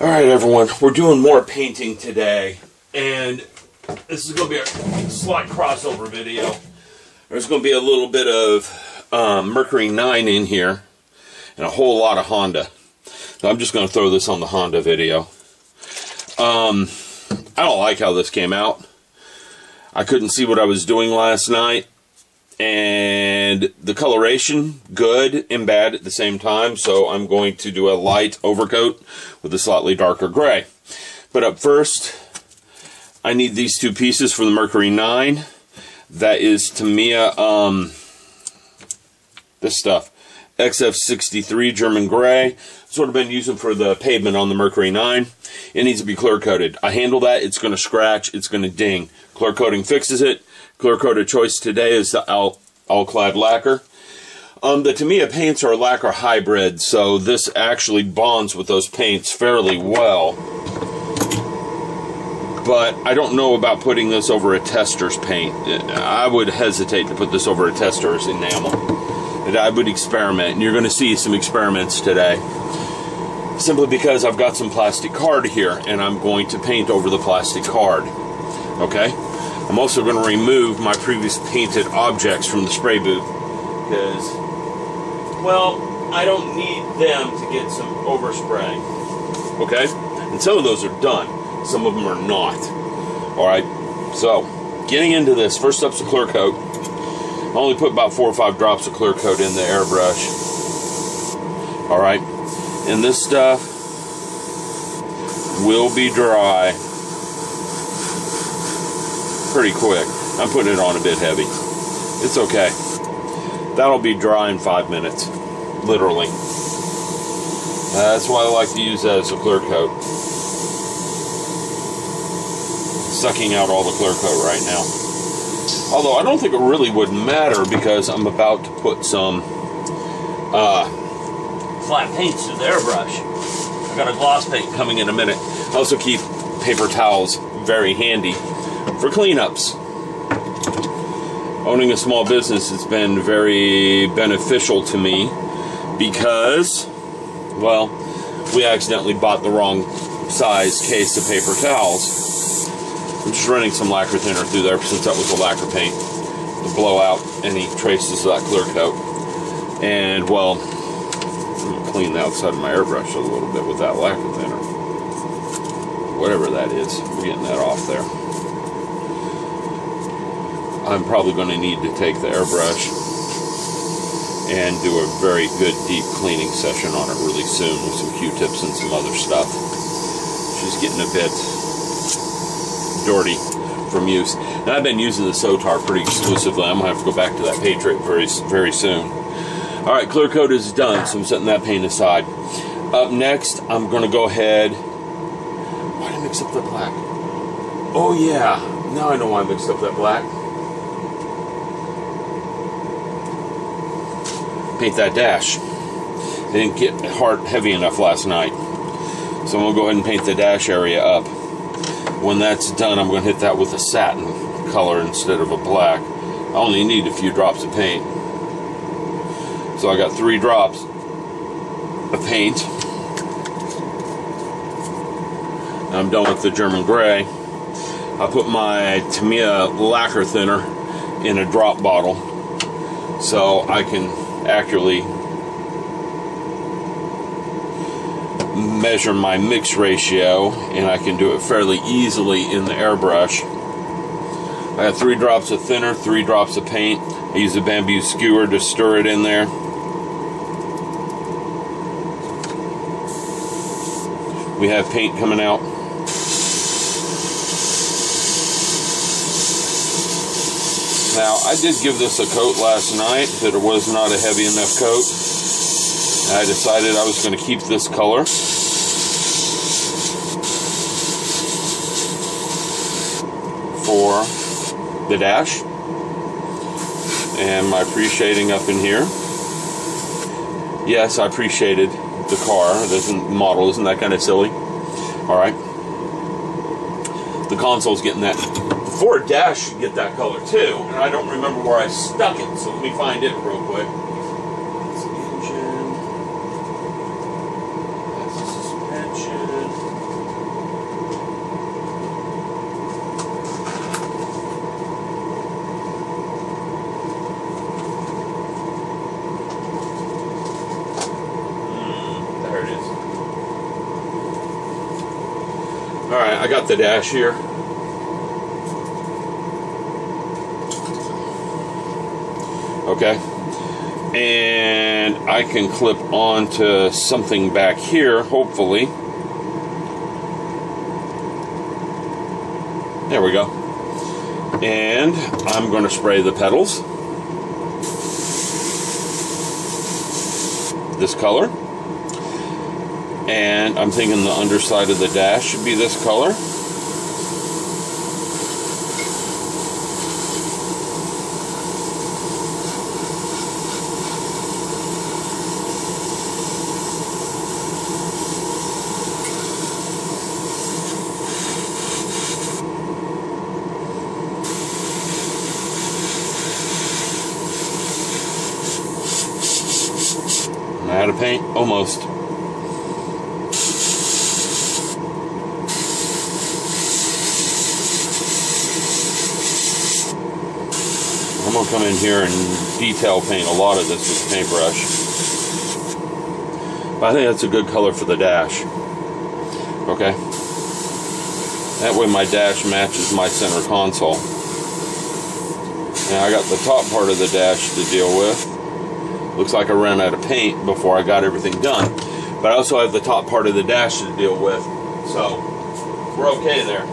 Alright everyone, we're doing more painting today, and this is going to be a slight crossover video. There's going to be a little bit of Mercury 9 in here, and a whole lot of Honda. So I'm just going to throw this on the Honda video. I don't like how this came out. I couldn't see what I was doing last night, and the coloration, good and bad at the same time, so I'm going to do a light overcoat with a slightly darker gray. But up first, I need these two pieces for the Mercury 9. That is Tamiya, this stuff, XF63 German Gray. Sort of been using for the pavement on the Mercury 9. It needs to be clear coated. I handle that, it's going to scratch, it's going to ding. Clear coating fixes it. Clear coat of choice today is the Alclad lacquer. The Tamiya paints are lacquer hybrid, so this actually bonds with those paints fairly well. But I don't know about putting this over a tester's paint. I would hesitate to put this over a tester's enamel. And I would experiment, and you're going to see some experiments today. Simply because I've got some plastic card here, and I'm going to paint over the plastic card. Okay? I'm also going to remove my previous painted objects from the spray booth because, well, I don't need them to get some overspray. Okay? And some of those are done. Some of them are not. Alright? So, getting into this, first up's a clear coat. I only put about 4 or 5 drops of clear coat in the airbrush. Alright? And this stuff will be dry pretty quick. I'm putting it on a bit heavy. It's okay. That'll be dry in 5 minutes. Literally. That's why I like to use that as a clear coat. Sucking out all the clear coat right now. Although I don't think it really would matter because I'm about to put some flat paints to the airbrush. I got a gloss paint coming in a minute. I also keep paper towels very handy for cleanups. Owning a small business has been very beneficial to me because, well, we accidentally bought the wrong size case of paper towels. I'm just running some lacquer thinner through there since that was a lacquer paint to blow out any traces of that clear coat. And, well, I'm going to clean the outside of my airbrush a little bit with that lacquer thinner. Whatever that is, we're getting that off there. I'm probably going to need to take the airbrush and do a very good deep cleaning session on it really soon with some Q-tips and some other stuff. She's getting a bit dirty from use. And I've been using the Sotar pretty exclusively. I'm going to have to go back to that Patriot very soon. Alright, clear coat is done, so I'm setting that paint aside. Up next, I'm going to go ahead... Why did I mix up the black? Oh yeah, now I know why I mixed up that black. Paint that dash. It didn't get heavy enough last night. So I'm going to go ahead and paint the dash area up. When that's done, I'm going to hit that with a satin color instead of a black. I only need a few drops of paint. So I got 3 drops of paint. And I'm done with the German Gray. I put my Tamiya lacquer thinner in a drop bottle so I can accurately measure my mix ratio, and I can do it fairly easily in the airbrush. I got 3 drops of thinner, 3 drops of paint. I use a bamboo skewer to stir it in there. We have paint coming out. Now, I did give this a coat last night, but it was not a heavy enough coat. I decided I was going to keep this color. For the dash. And my appreciating up in here. Yes, I appreciated the car. The model isn't that kind of silly. Alright. The console's getting that. The Ford dash should get that color too. And I don't remember where I stuck it, so let me find it real quick. That's the engine. That's the suspension. Alright, I got the dash here. Okay. And I can clip onto something back here, hopefully. There we go. And I'm going to spray the pedals this color. And I'm thinking the underside of the dash should be this color. Out of paint? Almost. I'm going to come in here and detail paint a lot of this with the paintbrush. But I think that's a good color for the dash. Okay. That way my dash matches my center console. Now I got the top part of the dash to deal with. Looks like I ran out of paint before I got everything done. But I also have the top part of the dash to deal with. So, we're okay there.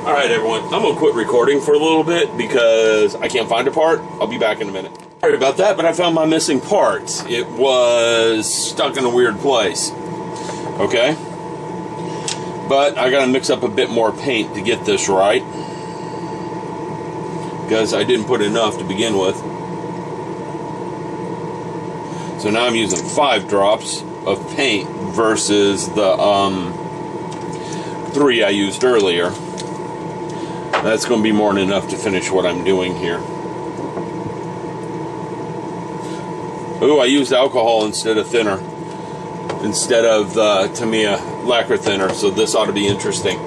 Alright everyone, I'm going to quit recording for a little bit because I can't find a part. I'll be back in a minute. Sorry about that, but I found my missing part. It was stuck in a weird place. Okay? But I gotta mix up a bit more paint to get this right, because I didn't put enough to begin with. So now I'm using 5 drops of paint versus the 3 I used earlier. That's going to be more than enough to finish what I'm doing here. Ooh, I used alcohol instead of thinner. Instead of the Tamiya lacquer thinner, so this ought to be interesting.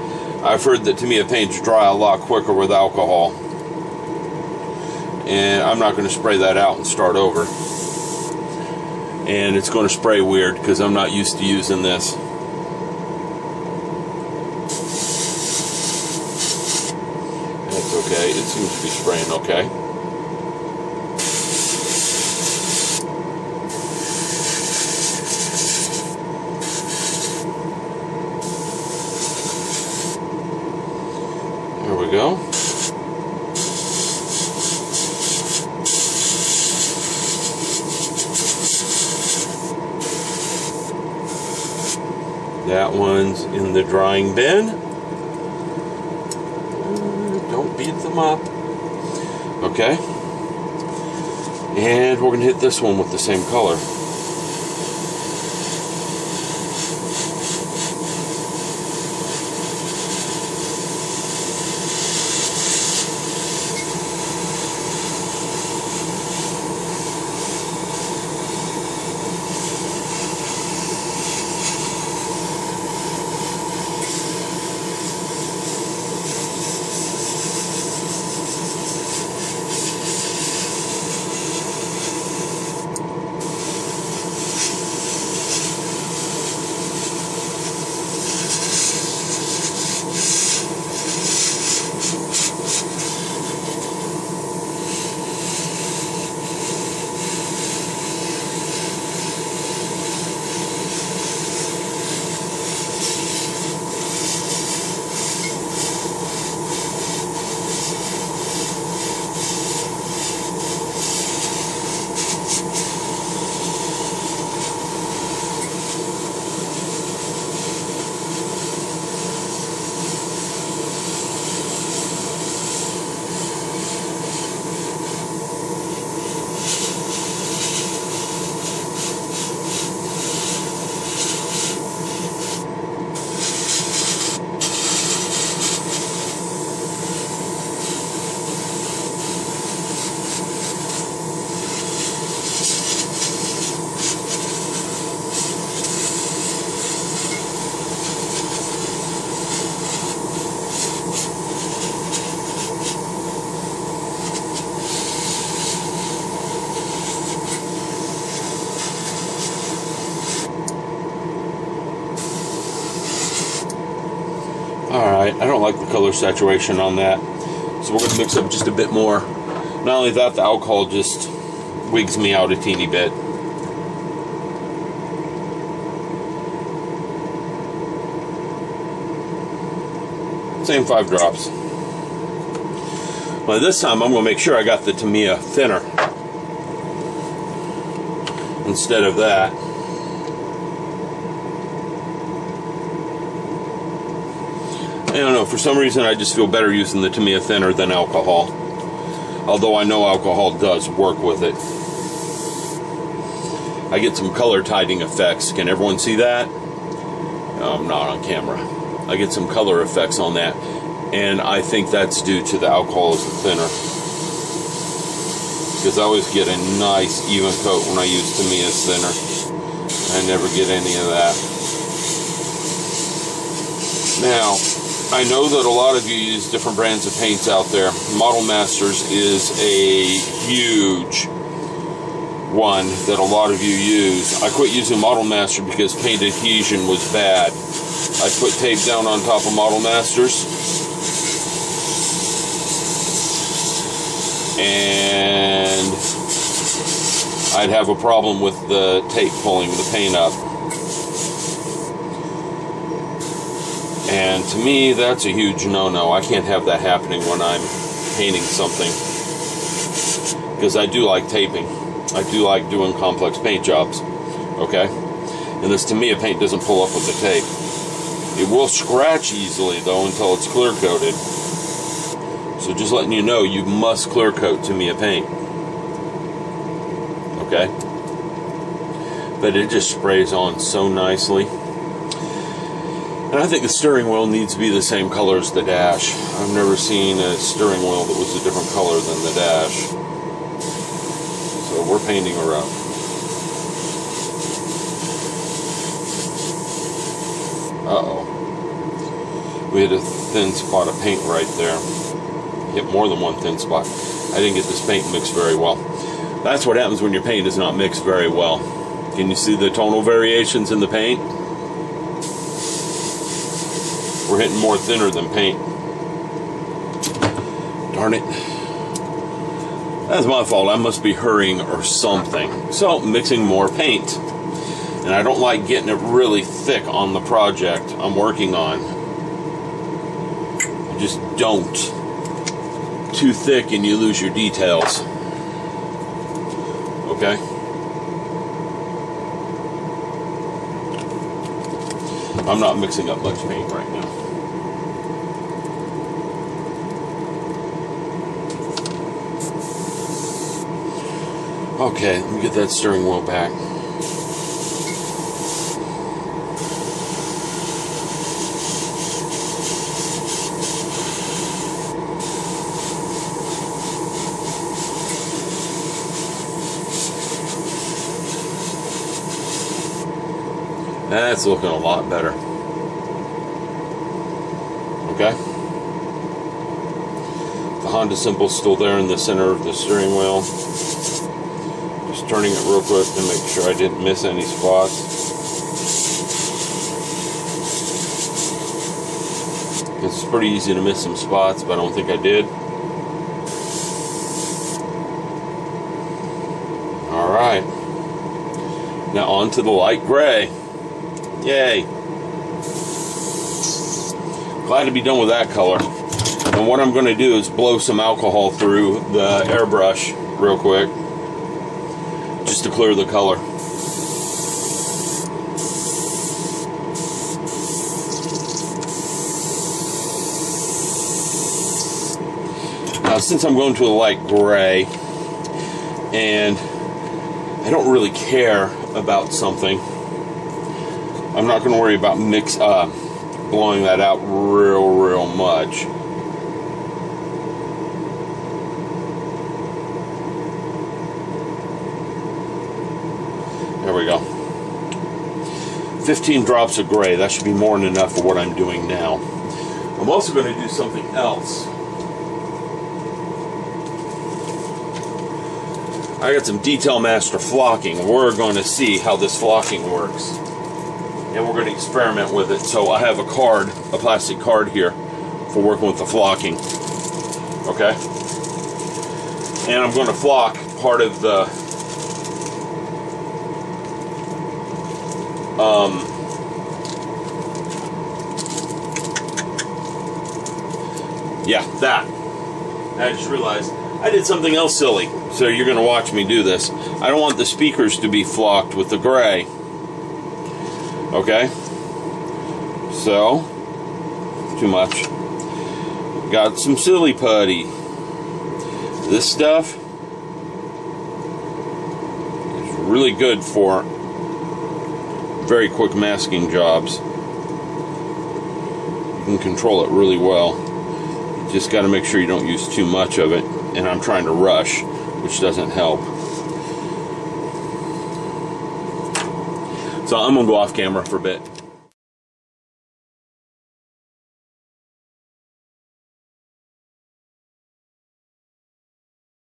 I've heard that Tamiya paints dry a lot quicker with alcohol. And I'm not going to spray that out and start over. And it's going to spray weird because I'm not used to using this. That's okay. It seems to be spraying okay. There we go. That one's in the drying bin. Don't beat them up. Okay. And we're going to hit this one with the same color. Alright, I don't like the color saturation on that. So we're going to mix up just a bit more. Not only that, the alcohol just wigs me out a teeny bit. Same 5 drops. Well, this time I'm going to make sure I got the Tamiya thinner instead of that. I don't know, for some reason I just feel better using the Tamiya thinner than alcohol. Although I know alcohol does work with it. I get some color tiding effects. Can everyone see that? No, I'm not on camera. I get some color effects on that. And I think that's due to the alcohol as the thinner. Because I always get a nice even coat when I use Tamiya's thinner. I never get any of that. Now, I know that a lot of you use different brands of paints out there. Model Masters is a huge one that a lot of you use. I quit using Model Master because paint adhesion was bad. I put tape down on top of Model Masters, and I'd have a problem with the tape pulling the paint up. And to me, that's a huge no-no. I can't have that happening when I'm painting something. Because I do like taping. I do like doing complex paint jobs. Okay? And this Tamiya paint doesn't pull up with the tape. It will scratch easily, though, until it's clear coated. So just letting you know, you must clear coat Tamiya paint. Okay? But it just sprays on so nicely. And I think the steering wheel needs to be the same color as the dash. I've never seen a steering wheel that was a different color than the dash. So we're painting her up. Uh-oh. We hit a thin spot of paint right there. Hit more than one thin spot. I didn't get this paint mixed very well. That's what happens when your paint is not mixed very well. Can you see the tonal variations in the paint? We're hitting more thinner than paint. Darn it. That's my fault. I must be hurrying or something. So, mixing more paint. And I don't like getting it really thick on the project I'm working on. You just don't. Too thick and you lose your details. Okay? I'm not mixing up much paint right now. Okay, let me get that steering wheel back. That's looking a lot better. Okay. The Honda symbol's still there in the center of the steering wheel. Just turning it real quick to make sure I didn't miss any spots. It's pretty easy to miss some spots, but I don't think I did. Alright. Now on to the light gray. Yay. Glad to be done with that color. And what I'm going to do is blow some alcohol through the airbrush real quick, just to clear the color. Now, since I'm going to a light gray, and I don't really care about something, I'm not going to worry about blowing that out real much. There we go. 15 drops of gray. That should be more than enough for what I'm doing now. I'm also going to do something else. I got some Detail Master flocking. We're going to see how this flocking works. and we're going to experiment with it. So I have a card, a plastic card here for working with the flocking. Okay? And I'm going to flock part of the yeah, that. I just realized I did something else silly. So you're going to watch me do this. I don't want the speakers to be flocked with the gray. Okay? So, too much. Got some silly putty. This stuff is really good for very quick masking jobs. You can control it really well. You just got to make sure you don't use too much of it. And I'm trying to rush, which doesn't help. So I'm going to go off camera for a bit.